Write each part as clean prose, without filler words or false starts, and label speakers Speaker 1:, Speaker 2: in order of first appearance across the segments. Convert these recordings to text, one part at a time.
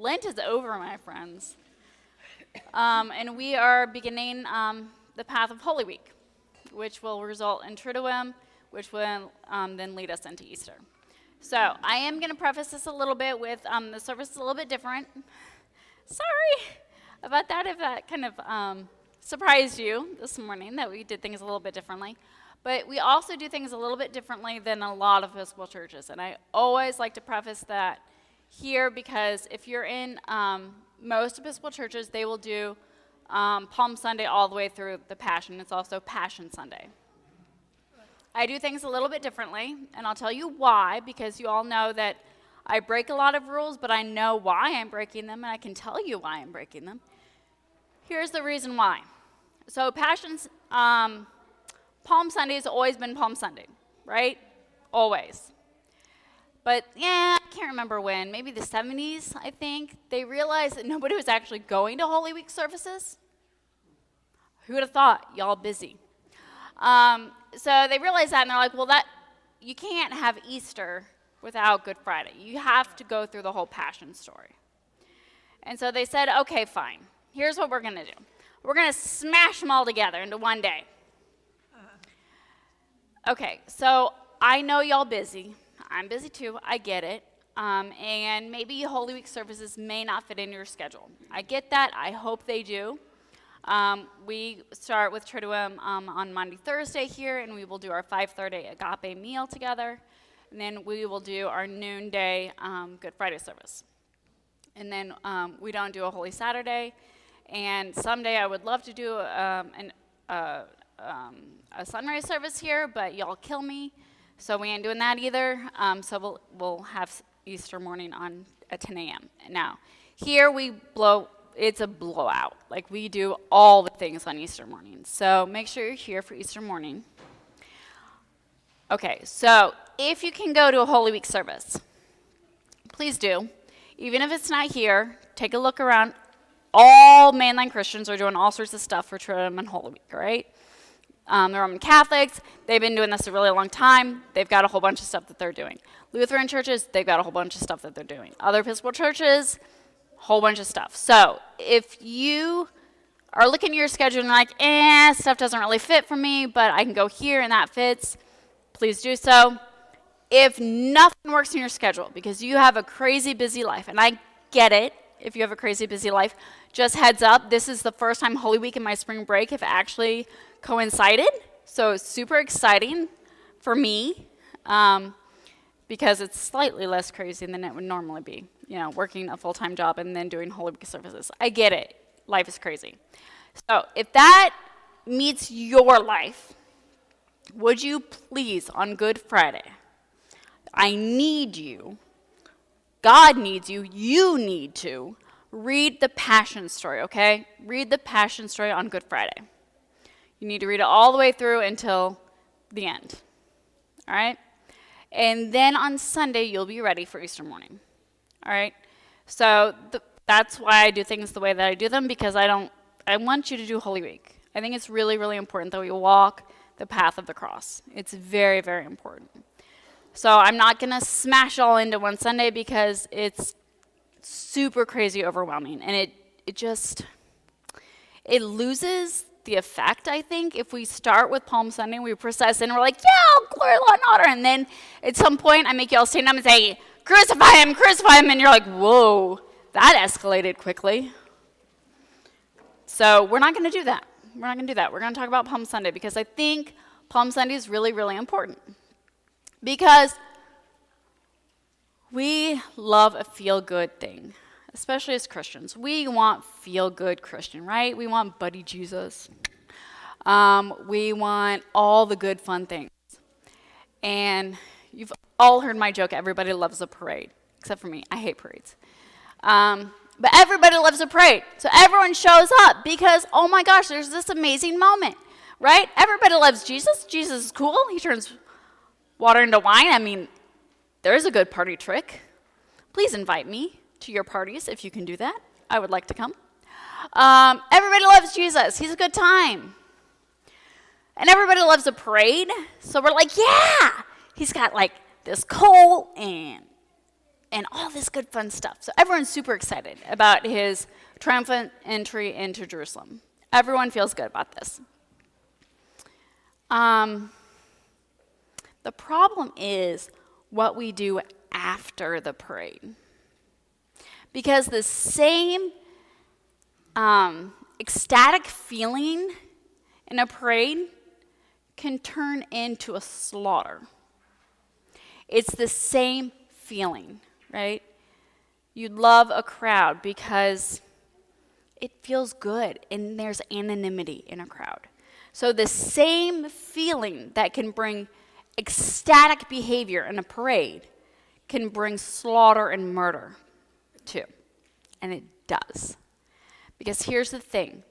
Speaker 1: Lent is over, my friends. And we are beginning the path of Holy Week, which will result in Triduum, which will then lead us into Easter. So I am going to preface this a little bit with the service is a little bit different. Sorry about that if that kind of surprised you this morning, that we did things a little bit differently. But we also do things a little bit differently than a lot of Episcopal churches. And I always like to preface that here because if you're in most Episcopal churches, they will do Palm Sunday all the way through the Passion. It's also Passion Sunday. I do things a little bit differently, and I'll tell you why, because you all know that I break a lot of rules, but I know why I'm breaking them, and I can tell you why I'm breaking them. Here's the reason why. So Palm Sunday has always been Palm Sunday, right? Always. But yeah, I can't remember when, maybe the 70s, I think, they realized that nobody was actually going to Holy Week services. Who would have thought? Y'all busy. So they realized that, and they're like, well, you can't have Easter without Good Friday. You have to go through the whole Passion story. And so they said, okay, fine. Here's what we're going to do. We're going to smash them all together into one day. Okay, so I know y'all busy. I'm busy too. I get it. And maybe Holy Week services may not fit in your schedule. I get that. I hope they do. We start with Triduum on Monday, Thursday here, and we will do our 5:30 agape meal together. And then we will do our noonday Good Friday service. And then we don't do a Holy Saturday. And someday I would love to do a sunrise service here, but y'all kill me. So we ain't doing that either. So we'll have Easter morning at 10 a.m. Now, here it's a blowout. Like, we do all the things on Easter morning. So make sure you're here for Easter morning. Okay, so if you can go to a Holy Week service, please do. Even if it's not here, take a look around. All mainline Christians are doing all sorts of stuff for Triduum and Holy Week, right? The Roman Catholics, they've been doing this a really long time. They've got a whole bunch of stuff that they're doing. Lutheran churches, they've got a whole bunch of stuff that they're doing. Other Episcopal churches, whole bunch of stuff. So if you are looking at your schedule and like, stuff doesn't really fit for me, but I can go here and that fits, please do so. If nothing works in your schedule because you have a crazy busy life, and I get it if you have a crazy busy life, just heads up, this is the first time Holy Week and my spring break have actually coincided. So it's super exciting for me because it's slightly less crazy than it would normally be, working a full-time job and then doing Holy Week services. I get it. Life is crazy. So if that meets your life, would you please, on Good Friday, I need you, God needs you, you need to read the Passion story, okay? Read the Passion story on Good Friday. You need to read it all the way through until the end, all right? And then on Sunday, you'll be ready for Easter morning, all right? So that's why I do things the way that I do them, because I want you to do Holy Week. I think it's really, really important that we walk the path of the cross. It's very, very important. So I'm not going to smash all into one Sunday because it's super crazy overwhelming. And it loses the effect, I think, if we start with Palm Sunday and we process and we're like, yeah, glory, law, and honor. And then at some point I make you all stand up and say, crucify him, and you're like, whoa, that escalated quickly. So we're not going to do that. We're not going to do that. We're going to talk about Palm Sunday because I think Palm Sunday is really, really important. Because we love a feel-good thing, especially as Christians. We want feel-good Christian, right? We want buddy Jesus. We want all the good, fun things. And you've all heard my joke, everybody loves a parade, except for me. I hate parades. But everybody loves a parade. So everyone shows up because, oh my gosh, there's this amazing moment, right? Everybody loves Jesus. Jesus is cool. He turns water into wine. I mean, there's a good party trick. Please invite me to your parties if you can do that. I would like to come. Everybody loves Jesus. He's a good time. And everybody loves a parade. So we're like, yeah, he's got like this colt and and all this good fun stuff. So everyone's super excited about his triumphant entry into Jerusalem. Everyone feels good about this. The problem is what we do after the parade. Because the same ecstatic feeling in a parade can turn into a slaughter. It's the same feeling, right? You love a crowd because it feels good and there's anonymity in a crowd. So the same feeling that can bring ecstatic behavior in a parade can bring slaughter and murder too. And it does. Because here's the thing.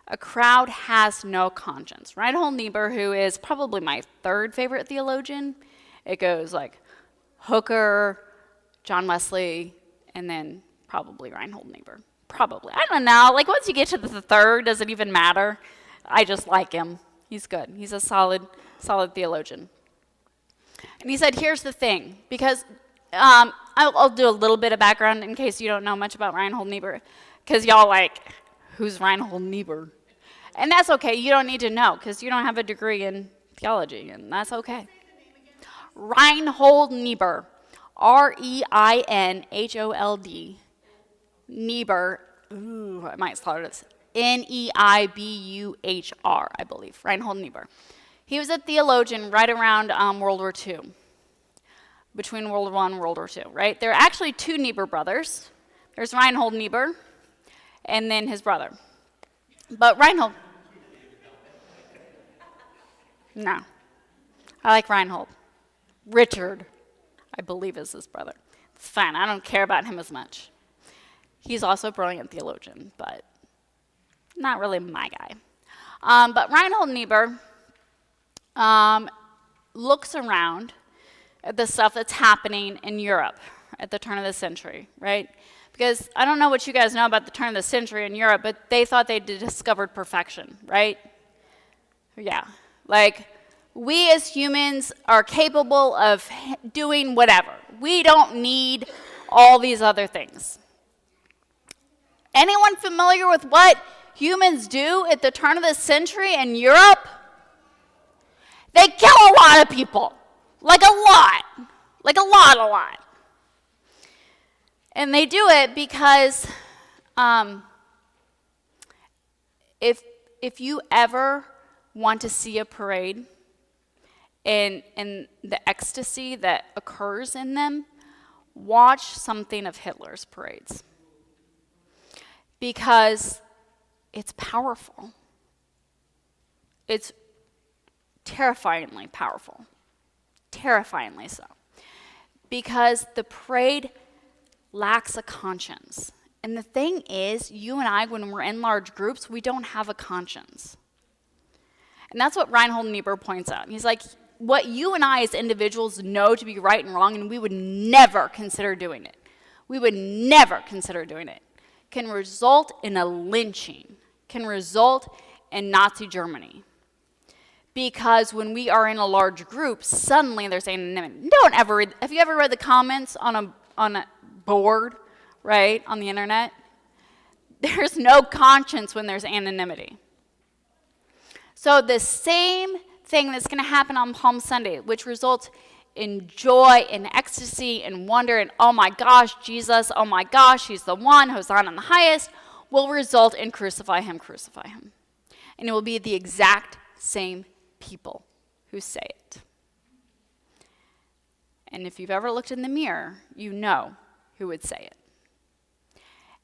Speaker 1: A crowd has no conscience. Reinhold Niebuhr, who is probably my third favorite theologian, it goes like Hooker, John Wesley, and then probably Reinhold Niebuhr. Probably. I don't know. Like once you get to the third, does it even matter? I just like him. He's good. He's a solid theologian. And he said, here's the thing. Because I'll do a little bit of background in case you don't know much about Reinhold Niebuhr. Because y'all like, who's Reinhold Niebuhr? And that's okay. You don't need to know because you don't have a degree in theology, and that's okay. Reinhold Niebuhr, Reinhold, Niebuhr, I might slaughter this, Neibuhr, I believe, Reinhold Niebuhr. He was a theologian right around World War II, between World War I and World War II, right? There are actually two Niebuhr brothers. There's Reinhold Niebuhr, and then his brother. But Reinhold, no. I like Reinhold. Richard, I believe, is his brother. It's fine. I don't care about him as much. He's also a brilliant theologian, but not really my guy. But Reinhold Niebuhr looks around at the stuff that's happening in Europe at the turn of the century, right? Because I don't know what you guys know about the turn of the century in Europe, but they thought they discovered perfection, right? Yeah. Like, we as humans are capable of doing whatever. We don't need all these other things. Anyone familiar with what humans do at the turn of the century in Europe? They kill a lot of people. Like a lot. Like a lot. And they do it because if you ever want to see a parade and the ecstasy that occurs in them, watch something of Hitler's parades. Because it's powerful. It's terrifyingly powerful. Terrifyingly so. Because the parade lacks a conscience. And the thing is, you and I, when we're in large groups, we don't have a conscience. And that's what Reinhold Niebuhr points out. He's like, what you and I as individuals know to be right and wrong, and we would never consider doing it. We would never consider doing it. Can result in a lynching, can result in Nazi Germany. Because when we are in a large group, suddenly there's anonymity. Have you ever read the comments on a board, right, on the internet? There's no conscience when there's anonymity. So the same thing that's going to happen on Palm Sunday, which results in joy and ecstasy and wonder and, oh my gosh, Jesus, oh my gosh, he's the one, Hosanna in the highest, will result in crucify him. And it will be the exact same people who say it. And if you've ever looked in the mirror, you know who would say it.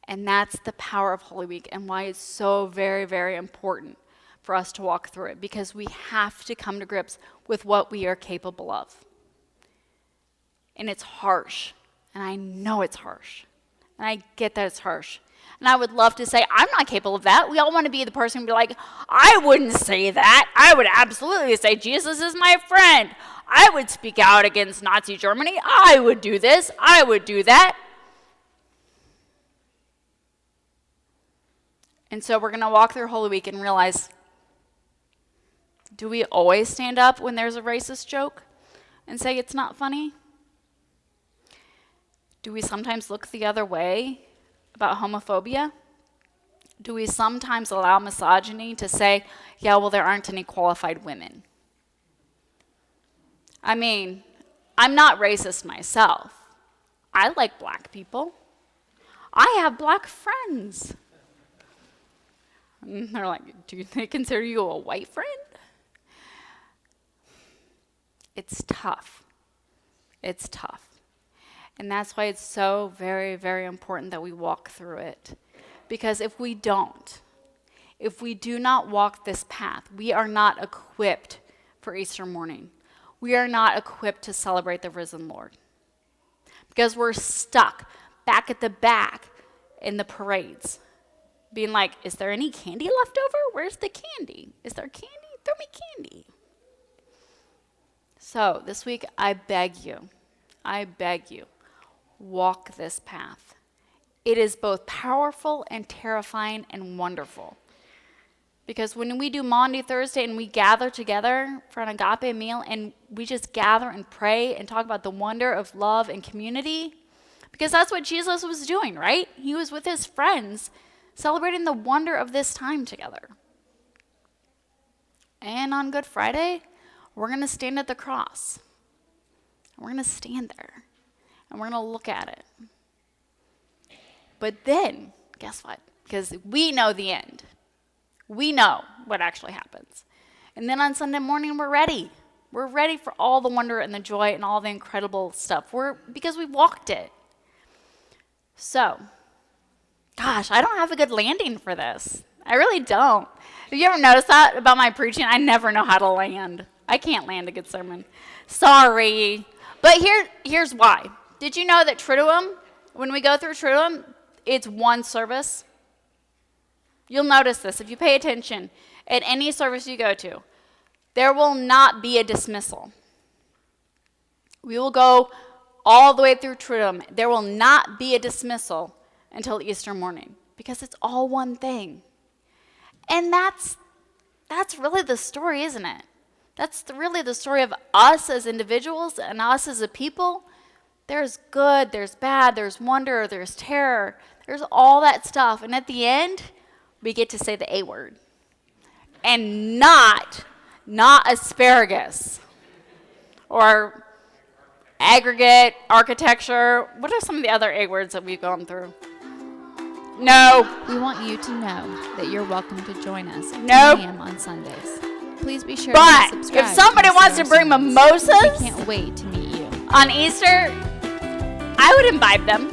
Speaker 1: And that's the power of Holy Week and why it's so very, very important for us to walk through it, because we have to come to grips with what we are capable of. And it's harsh, and I know it's harsh, and I get that it's harsh. And I would love to say, I'm not capable of that. We all want to be the person who be like, I wouldn't say that. I would absolutely say, Jesus is my friend. I would speak out against Nazi Germany. I would do this. I would do that. And so we're going to walk through Holy Week and realize, do we always stand up when there's a racist joke and say it's not funny? Do we sometimes look the other way about homophobia? Do we sometimes allow misogyny to say, yeah, well, there aren't any qualified women? I mean, I'm not racist myself. I like black people. I have black friends. And they're like, do they consider you a white friend? It's tough. It's tough. And that's why it's so very, very important that we walk through it. Because if we don't, if we do not walk this path, we are not equipped for Easter morning. We are not equipped to celebrate the risen Lord. Because we're stuck back at the back in the parades, being like, is there any candy left over? Where's the candy? Is there candy? Throw me candy. So this week, I beg you, walk this path. It is both powerful and terrifying and wonderful. Because when we do Maundy Thursday and we gather together for an agape meal and we just gather and pray and talk about the wonder of love and community, because that's what Jesus was doing, right? He was with his friends celebrating the wonder of this time together. And on Good Friday, we're going to stand at the cross. We're going to stand there and we're going to look at it. But then, guess what? Because we know the end. We know what actually happens. And then on Sunday morning, we're ready. We're ready for all the wonder and the joy and all the incredible stuff. Because we walked it. So, gosh, I don't have a good landing for this. I really don't. Have you ever noticed that about my preaching? I never know how to land. I can't land a good sermon. Sorry. But here's why. Did you know that Triduum, when we go through Triduum, it's one service? You'll notice this if you pay attention at any service you go to. There will not be a dismissal. We will go all the way through Triduum. There will not be a dismissal until Easter morning because it's all one thing. And that's really the story, isn't it? That's really the story of us as individuals and us as a people. There's good, there's bad, there's wonder, there's terror, there's all that stuff. And at the end, we get to say the A word. And not asparagus or aggregate, architecture. What are some of the other A words that we've gone through? No.
Speaker 2: We want you to know that you're welcome to join us at 10
Speaker 1: Nope.
Speaker 2: a.m. on Sundays. Please be sure
Speaker 1: But
Speaker 2: to subscribe.
Speaker 1: if somebody wants to bring
Speaker 2: We
Speaker 1: mimosas
Speaker 2: can't wait to meet you.
Speaker 1: on Easter, I would invite them.